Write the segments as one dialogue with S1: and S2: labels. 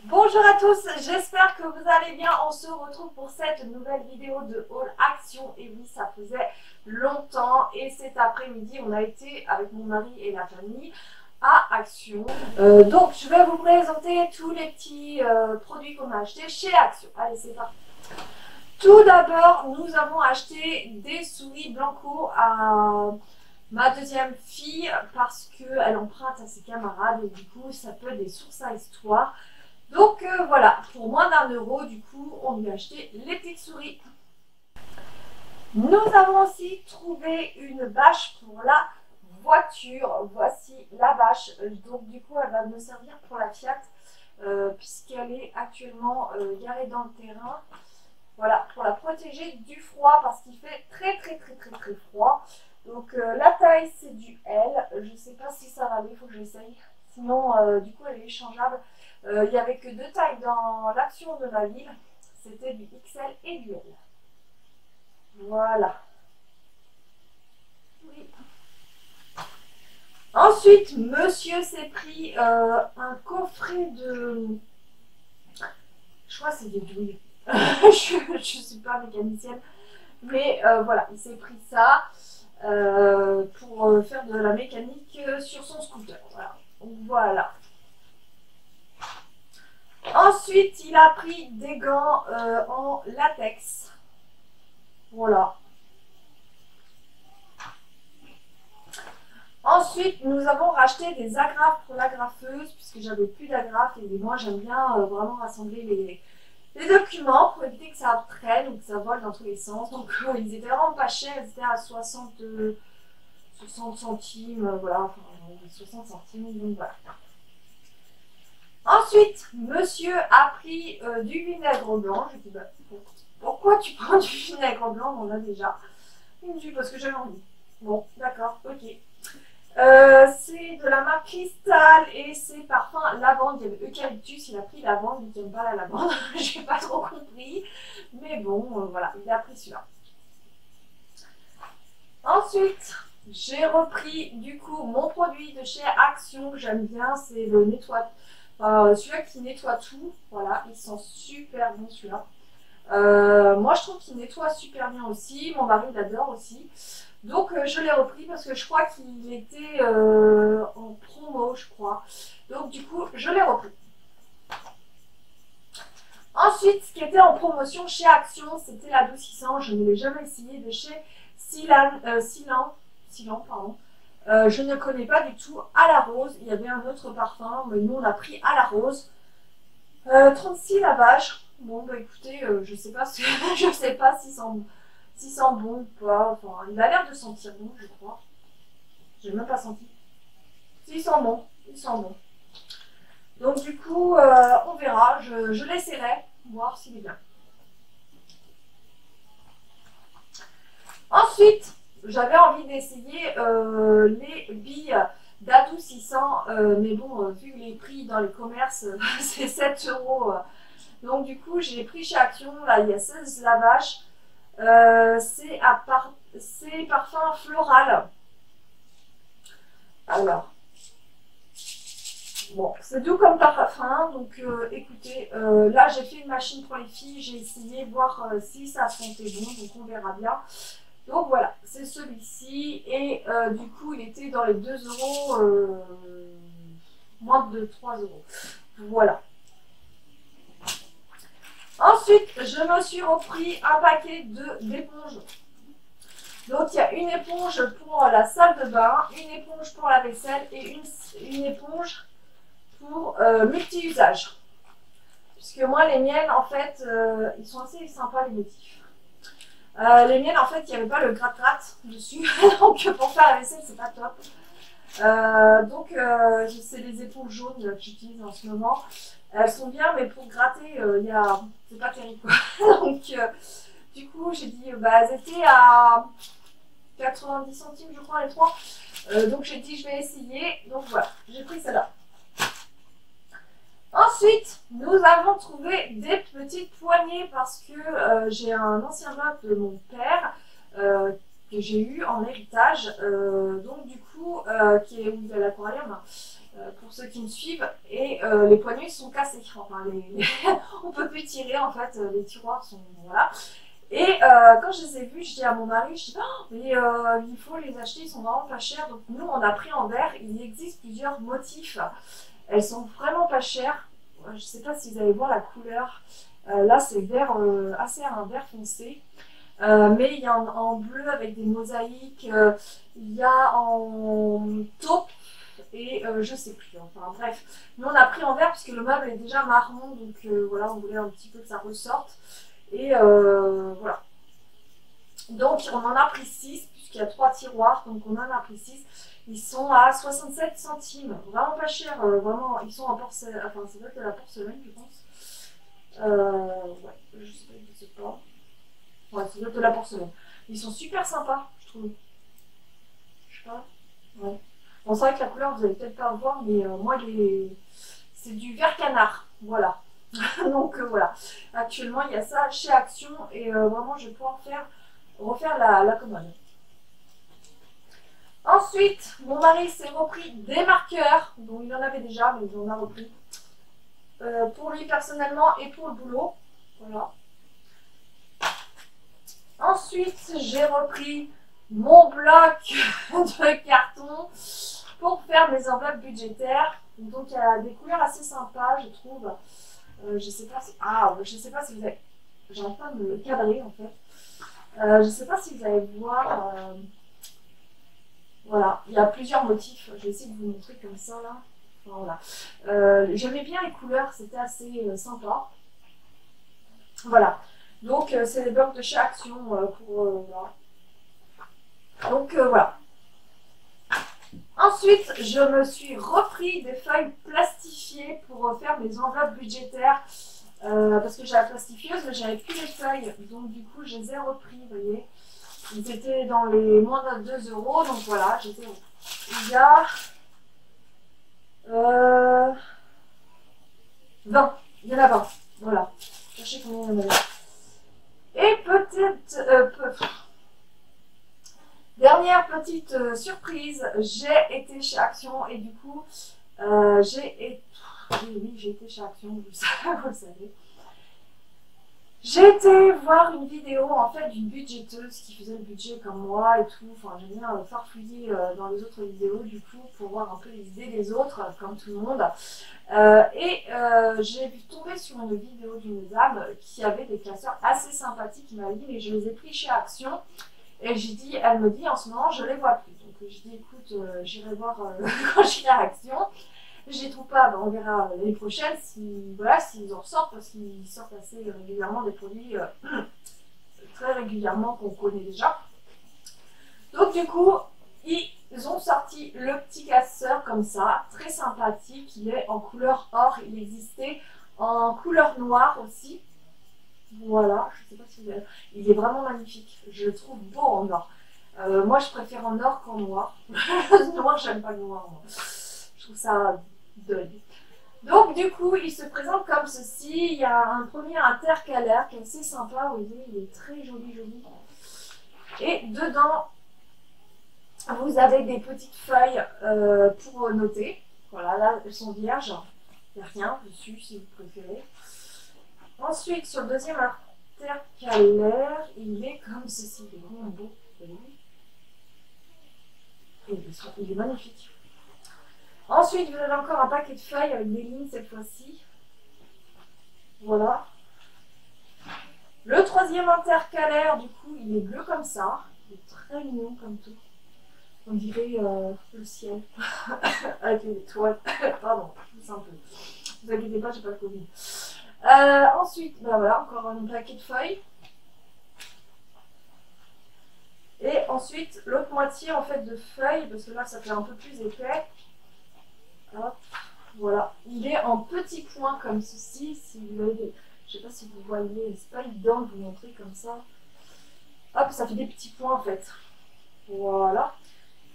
S1: Bonjour à tous, j'espère que vous allez bien. On se retrouve pour cette nouvelle vidéo de haul action. Et oui, ça faisait longtemps et cet après-midi, on a été avec mon mari et la famille à Action. Donc, je vais vous présenter tous les petits produits qu'on a achetés chez Action. Allez, c'est parti. Tout d'abord, nous avons acheté des souris Blanco à ma deuxième fille parce qu'elle emprunte à ses camarades et du coup, ça peut être des sources à histoire. Donc voilà, pour moins d'1 €, du coup, on lui a acheté les petites souris. Nous avons aussi trouvé une bâche pour la voiture. Voici la bâche. Donc du coup, elle va me servir pour la Fiat puisqu'elle est actuellement garée dans le terrain. Voilà, pour la protéger du froid parce qu'il fait très froid. Donc la taille, c'est du L. Je ne sais pas si ça va aller, il faut que j'essaye. Sinon, du coup, elle est échangeable. Il n'y avait que 2 tailles dans l'Action de ma ville. C'était du XL et du L. Voilà. Oui. Ensuite, monsieur s'est pris un coffret de... Je crois que c'est des douilles. Je ne suis pas mécanicienne. Mais voilà, il s'est pris ça pour faire de la mécanique sur son scooter. Voilà. Ensuite, il a pris des gants en latex. Voilà. Ensuite, nous avons racheté des agrafes pour l'agrafeuse, puisque j'avais plus d'agrafes et moi j'aime bien vraiment rassembler les documents pour éviter que ça traîne ou que ça vole dans tous les sens. Donc ils étaient vraiment pas chers, ils étaient à 60 centimes, voilà, enfin 60 centimes, donc voilà. Ensuite, monsieur a pris du vinaigre blanc. Je lui ai dit, bah, pourquoi tu prends du vinaigre blanc? On en a déjà. Il me dit, parce que j'avais envie. Bon, d'accord, ok. C'est de la marque Cristal et c'est parfum lavande. Il y avait eucalyptus, il a pris lavande, il n'aime pas la lavande. J'ai pas trop compris. Mais bon, voilà, il a pris celui-là. Ensuite, j'ai repris du coup mon produit de chez Action que j'aime bien. C'est le nettoie. Celui-là qui nettoie tout, voilà, il sent super bon celui-là. Moi je trouve qu'il nettoie super bien aussi, mon mari l'adore aussi. Donc je l'ai repris parce que je crois qu'il était en promo, je crois. Donc du coup je l'ai repris. Ensuite, ce qui était en promotion chez Action, c'était l'adoucissant. Je ne l'ai jamais essayé de chez Silan, pardon. Je ne connais pas du tout à la rose. Il y avait un autre parfum, mais nous on a pris à la rose. 36 lavages. Bon bah écoutez, je sais pas je sais pas s'il sent bon ou pas. Enfin, il a l'air de sentir bon, je crois. J'ai même pas senti. S'il sent bon, il sent bon. Donc du coup, on verra. Je l'essaierai, voir s'il est bien. Ensuite, j'avais envie d'essayer les billes d'adoucissant, mais bon, vu les prix dans les commerces, c'est 7 €. Donc du coup, j'ai pris chez Action, là il y a 16 lavages. C'est parfum floral. Alors, bon, c'est doux comme parfum, donc écoutez, là j'ai fait une machine pour les filles, j'ai essayé voir si ça sentait bon, donc on verra bien. Donc voilà, c'est celui-ci et du coup il était dans les 2 €, moins de 3 €. Voilà. Ensuite, je me suis repris un paquet d'éponges. Donc il y a une éponge pour la salle de bain, une éponge pour la vaisselle et une éponge pour multi-usage. Puisque moi les miennes en fait, ils sont assez sympas les motifs. Les miennes, en fait, il n'y avait pas le gratte-gratte dessus, donc pour faire la vaisselle, c'est pas top. Donc, c'est les éponges jaunes que j'utilise en ce moment. Elles sont bien, mais pour gratter, c'est pas terrible, quoi. Donc, du coup, j'ai dit, bah, elles étaient à 90 centimes, je crois, les trois. Donc, j'ai dit, je vais essayer. Donc, voilà, j'ai pris celle-là. Ensuite, nous avons trouvé des petites poignées parce que j'ai un ancien meuble de mon père que j'ai eu en héritage. Donc, du coup, qui est où il y a l'aquarium. Pour ceux qui me suivent, et les poignées sont cassées. Enfin, on peut plus tirer en fait, les tiroirs sont. Voilà. Et quand je les ai vus, je dis à mon mari, je dis, oh, mais il faut les acheter, ils sont vraiment pas chers. Donc nous, on a pris en verre, il existe plusieurs motifs. Elles sont vraiment pas chères. Je sais pas si vous allez voir la couleur. Là, c'est vert, assez un vert foncé. Mais il y a en bleu avec des mosaïques, il y a en taupe et je sais plus. Enfin bref, nous on a pris en vert puisque le meuble est déjà marron, donc voilà, on voulait un petit peu que ça ressorte. Et voilà. Donc on en a pris 6 puisqu'il y a 3 tiroirs, donc on en a pris 6. Ils sont à 67 centimes, vraiment pas cher, vraiment, ils sont en porcelaine, enfin c'est vrai que la porcelaine je pense. Ouais, je sais pas. Ouais, c'est de la porcelaine. Ils sont super sympas, je trouve. Je sais pas. Ouais. Bon, c'est vrai que la couleur, vous allez peut-être pas voir, mais moi, c'est du vert canard. Voilà. Donc voilà. Actuellement, il y a ça chez Action et vraiment, je vais pouvoir refaire la commode. Ensuite, mon mari s'est repris des marqueurs. Donc, il en avait déjà, mais il en a repris. Pour lui personnellement et pour le boulot. Voilà. Ensuite, j'ai repris mon bloc de carton pour faire mes enveloppes budgétaires. Donc, il y a des couleurs assez sympas, je trouve. Je sais pas si... Ah, je sais pas si vous avez... J'arrive pas à me cadrer, en fait. Je sais pas si vous allez voir... Voilà, il y a plusieurs motifs. Je vais essayer de vous montrer comme ça, là. Voilà. J'aimais bien les couleurs, c'était assez sympa. Voilà. Donc, c'est les blocs de chez Action pour... voilà. Donc, voilà. Ensuite, je me suis repris des feuilles plastifiées pour faire mes enveloppes budgétaires parce que j'ai la plastifieuse, mais j'avais plus les feuilles. Donc, du coup, je les ai repris, vous voyez. Ils étaient dans les moins de 2 €. Donc, voilà, il y a 20. Il y en a 20. Voilà. Cherchez combien il y en a. Et peut-être... Dernière petite surprise, j'ai été chez Action et du coup, oui, j'ai été chez Action, vous le savez. J'ai été voir une vidéo en fait d'une budgéteuse qui faisait le budget comme moi et tout. Enfin, j'aime bien farfouiller dans les autres vidéos du coup pour voir un peu les idées des autres, comme tout le monde. J'ai tombé sur une vidéo d'une dame qui avait des classeurs assez sympathiques. Qui m'a dit, mais je les ai pris chez Action. Et j'ai dit, elle me dit en ce moment je les vois plus. Donc je dis écoute, j'irai voir quand j'irai à Action. Je les trouve pas, ben, on verra l'année prochaine si voilà s'ils en sortent parce qu'ils sortent assez régulièrement des produits très régulièrement qu'on connaît déjà. Donc du coup, ils ont sorti le petit classeur comme ça, très sympathique. Il est en couleur or, il existait en couleur noire aussi. Voilà, je sais pas si vous avez... Il est vraiment magnifique. Je le trouve beau en or. Moi, je préfère en or qu'en noir. Noir, j'aime pas le noir, moi. Je trouve ça dingue. Donc, du coup, il se présente comme ceci. Il y a un premier intercalaire qui est assez sympa. Vous voyez, il est très joli, joli. Et dedans, vous avez des petites feuilles pour noter. Voilà, là, elles sont vierges. Il n'y a rien dessus, si vous préférez. Ensuite, sur le deuxième intercalaire, il est comme ceci. Il est vraiment beau. Il est magnifique. Ensuite, vous avez encore un paquet de feuilles avec des lignes cette fois-ci. Voilà. Le troisième intercalaire, du coup, il est bleu comme ça. Il est très mignon comme tout. On dirait le ciel. Avec les étoiles. Pardon, c'est un peu. Ne vous inquiétez pas, j'ai pas le Covid. Ensuite, ben voilà, encore un paquet de feuilles. Et ensuite, l'autre moitié en fait de feuilles, parce que là ça fait un peu plus épais. Hop. Voilà, il est en petits points comme ceci. Si vous avez, je sais pas si vous voyez, c'est pas évident de vous montrer comme ça. Hop, ça fait des petits points en fait. Voilà.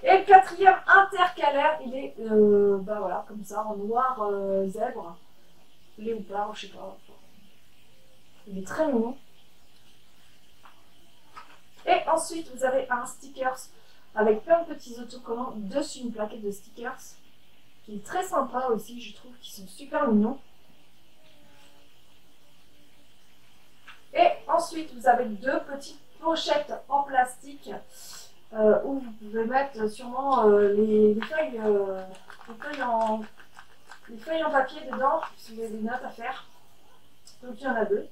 S1: Et le quatrième intercalaire, il est bah voilà, comme ça, en noir zèbre. Léopard, je sais pas. Il est très mignon. Et ensuite, vous avez un stickers avec plein de petits autocollants dessus une plaquette de stickers qui est très sympa aussi, je trouve qu'ils sont super mignons. Et ensuite, vous avez deux petites pochettes en plastique où vous pouvez mettre sûrement les feuilles en papier dedans, si vous avez des notes à faire. Donc il y en a deux.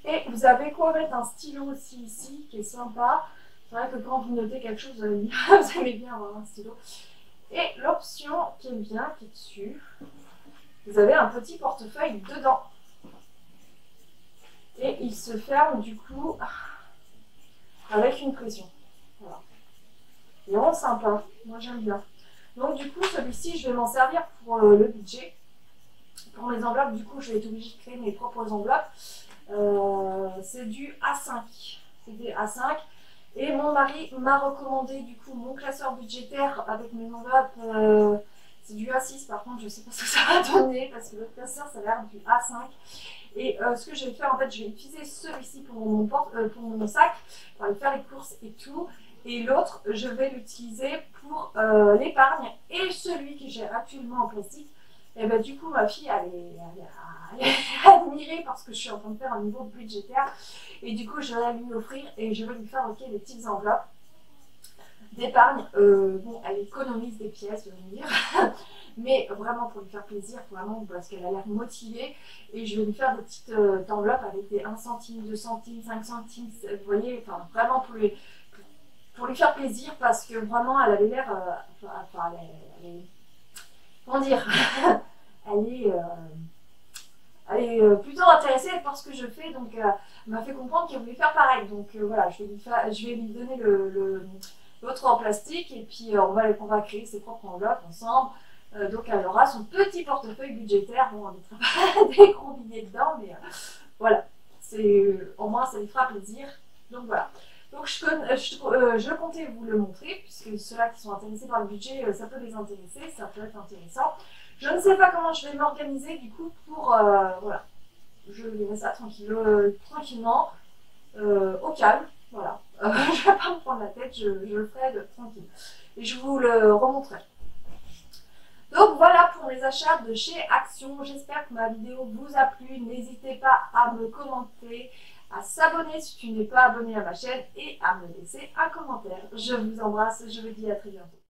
S1: Et vous avez quoi mettre un stylo aussi ici, qui est sympa. C'est vrai que quand vous notez quelque chose, vous aimez bien avoir un stylo. Et l'option qui est bien, qui est dessus, vous avez un petit portefeuille dedans. Et il se ferme du coup avec une pression. Voilà. Il est vraiment sympa, moi j'aime bien. Donc du coup, celui-ci, je vais m'en servir pour le budget. Pour mes enveloppes, du coup, je vais être obligée de créer mes propres enveloppes. C'est du A5. C'est des A5. Et mon mari m'a recommandé du coup mon classeur budgétaire avec mes enveloppes. C'est du A6 par contre, je ne sais pas ce que ça va donner parce que le classeur ça a l'air du A5. Et ce que je vais faire en fait, je vais utiliser celui-ci pour mon sac, pour aller faire les courses et tout. Et l'autre, je vais l'utiliser pour l'épargne. Et celui que j'ai actuellement en plastique, et ben du coup ma fille elle est admirée parce que je suis en train de faire un niveau budgétaire. Et du coup je vais lui offrir et je vais lui fabriquer des petites enveloppes d'épargne. Bon, elle économise des pièces, je vais me dire. Mais vraiment pour lui faire plaisir, vraiment parce qu'elle a l'air motivée. Et je vais lui faire des petites enveloppes avec des 1 centime, 2 centimes, 5 centimes, vous voyez, enfin vraiment pour lui faire plaisir parce que vraiment elle avait l'air, enfin elle est, comment dire, elle est plutôt intéressée par ce que je fais, donc elle m'a fait comprendre qu'elle voulait faire pareil. Donc voilà, je vais lui donner l'autre en plastique et puis on va créer ses propres enveloppes ensemble. Donc elle aura son petit portefeuille budgétaire. Bon, on ne mettra pas des gros billets dedans, mais voilà, au moins ça lui fera plaisir. Donc voilà. Donc je comptais vous le montrer, puisque ceux-là qui sont intéressés par le budget, ça peut les intéresser, ça peut être intéressant. Je ne sais pas comment je vais m'organiser du coup pour, voilà, je verrai ça tranquillement, au calme, voilà. Je ne vais pas me prendre la tête, je le ferai tranquille. Et je vous le remontrerai. Donc voilà pour les achats de chez Action. J'espère que ma vidéo vous a plu. N'hésitez pas à me commenter, à s'abonner si tu n'es pas abonné à ma chaîne et à me laisser un commentaire. Je vous embrasse, je vous dis à très bientôt.